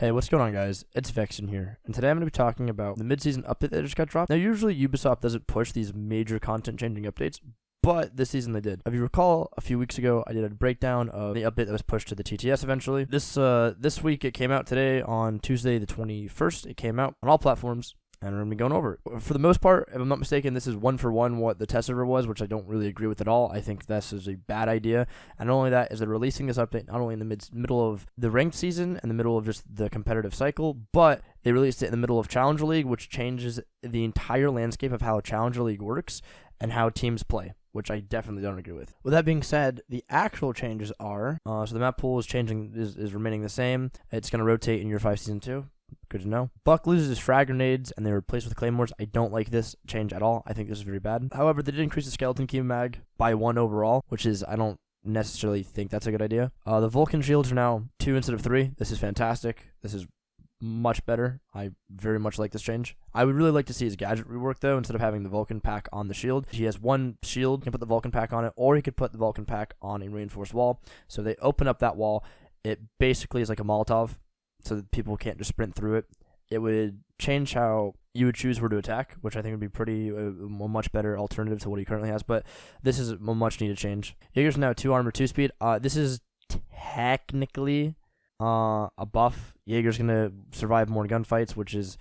Hey, what's going on, guys? It's Vexian here, and today I'm going to be talking about the mid-season update that just got dropped. Now, usually Ubisoft doesn't push these major content-changing updates, but this season they did. If you recall, a few weeks ago, I did a breakdown of the update that was pushed to the TTS eventually. This week, it came out today on Tuesday the 21st. It came out on all platforms, and we're going to be going over it. For the most part, if I'm not mistaken, this is one for one what the test server was, which I don't really agree with at all. I think this is a bad idea. And not only that, is they're releasing this update not only in the middle of the ranked season and the middle of just the competitive cycle, but they released it in the middle of Challenger League, which changes the entire landscape of how Challenger League works and how teams play, which I definitely don't agree with. With that being said, the actual changes are, so the map pool is remaining the same. It's going to rotate in year 5 season 2. Good to know. Buck loses his frag grenades and they're replaced with claymores. I don't like this change at all. I think this is very bad. However, they did increase the skeleton key mag by 1 overall, which is, I don't necessarily think that's a good idea. The Vulcan shields are now 2 instead of 3. This is fantastic. This is much better. I very much like this change. I would really like to see his gadget rework though. Instead of having the Vulcan pack on the shield, he has one shield, he can put the Vulcan pack on it, or he could put the Vulcan pack on a reinforced wall. So they open up that wall. It basically is like a Molotov, so that people can't just sprint through it. It would change how you would choose where to attack, which I think would be a much better alternative to what he currently has, but this is a much needed change. Jaeger's now 2 armor, 2 speed. This is technically a buff. Jaeger's going to survive more gunfights, which is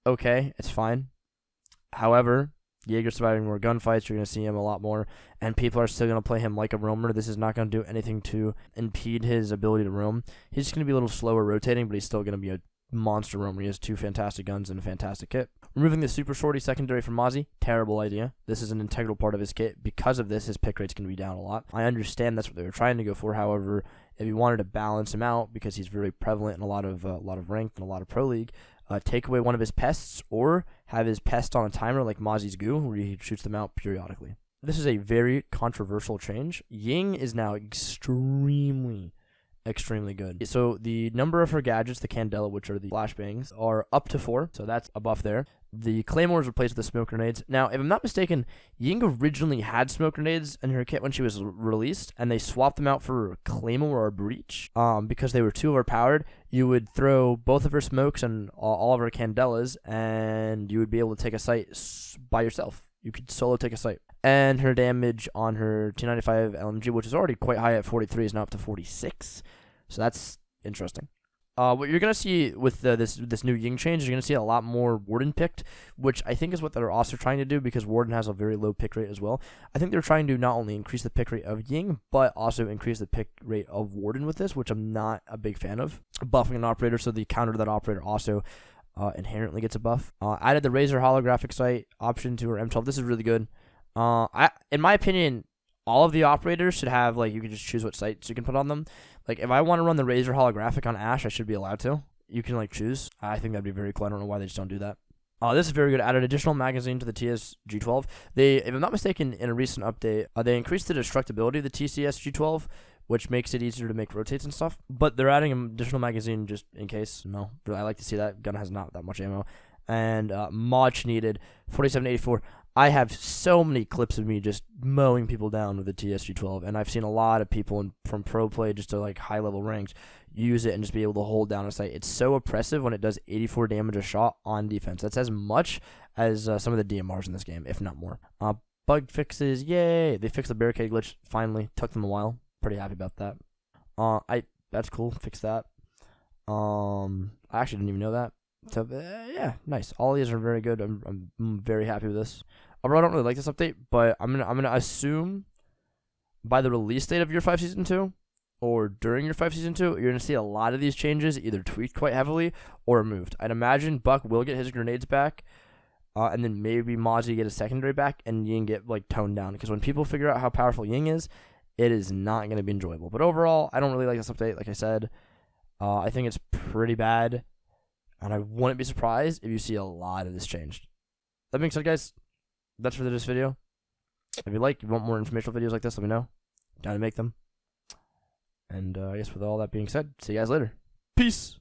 okay. It's fine. However, Jaeger surviving more gunfights, you're going to see him a lot more, and people are still going to play him like a roamer. This is not going to do anything to impede his ability to roam. He's just going to be a little slower rotating, but he's still going to be a monster roamer. He has 2 fantastic guns and a fantastic kit. Removing the super shorty secondary from Mozzie, terrible idea. This is an integral part of his kit. Because of this, his pick rate's going to be down a lot. I understand that's what they were trying to go for. However, if you wanted to balance him out, because he's very prevalent in a lot of ranked and a lot of pro league, take away one of his pests, or have his pest on a timer like Mozzie's Goo, where he shoots them out periodically. This is a very controversial change. Ying is now extremely good. So the number of her gadgets, the Candela, which are the flashbangs, are up to 4, so that's a buff there. The Claymore is replaced with the smoke grenades. Now, if I'm not mistaken, Ying originally had smoke grenades in her kit when she was released, and they swapped them out for Claymore or Breach because they were too overpowered. You would throw both of her smokes and all of her Candelas, and you would be able to take a site by yourself. You could solo take a site. And her damage on her T95 LMG, which is already quite high at 43, is now up to 46. So that's interesting. What you're going to see with this new Ying change is you're going to see a lot more Warden picked, which I think is what they're also trying to do, because Warden has a very low pick rate as well. I think they're trying to not only increase the pick rate of Ying, but also increase the pick rate of Warden with this, which I'm not a big fan of. Buffing an operator, so the counter to that operator also inherently gets a buff. Added the Razor holographic sight option to her M12. This is really good. In my opinion, all of the operators should have, like, you can just choose what sights you can put on them. Like, if I want to run the Razor holographic on Ashe, I should be allowed to. You can, like, choose. I think that'd be very cool. I don't know why they just don't do that. This is very good. Added additional magazine to the TS G12. If I'm not mistaken, in a recent update, they increased the destructibility of the TCS G12, which makes it easier to make rotates and stuff. But they're adding an additional magazine just in case. No, I like to see that. Gun has not that much ammo. And much needed 4784. I have so many clips of me just mowing people down with the TSG-12, and I've seen a lot of people from pro play just to like high-level ranks use it and just be able to hold down a site. It's so oppressive when it does 84 damage a shot on defense. That's as much as some of the DMRs in this game, if not more. Bug fixes, yay! They fixed the barricade glitch, finally. Took them a while. Pretty happy about that. That's cool, fix that. I actually didn't even know that. So, yeah, nice. All these are very good. I'm very happy with this. Overall, I don't really like this update, but I'm gonna assume by the release date of Year 5 Season 2 or during Year 5 Season 2, you're gonna see a lot of these changes either tweaked quite heavily or removed. I'd imagine Buck will get his grenades back, and then maybe Mozzie get a secondary back, and Ying get like toned down. Because when people figure out how powerful Ying is, it is not gonna be enjoyable. But overall, I don't really like this update. Like I said, I think it's pretty bad. And I wouldn't be surprised if you see a lot of this changed. That being said, guys, that's for this video. If you want more informational videos like this, let me know. Down to make them. And I guess with all that being said, see you guys later. Peace!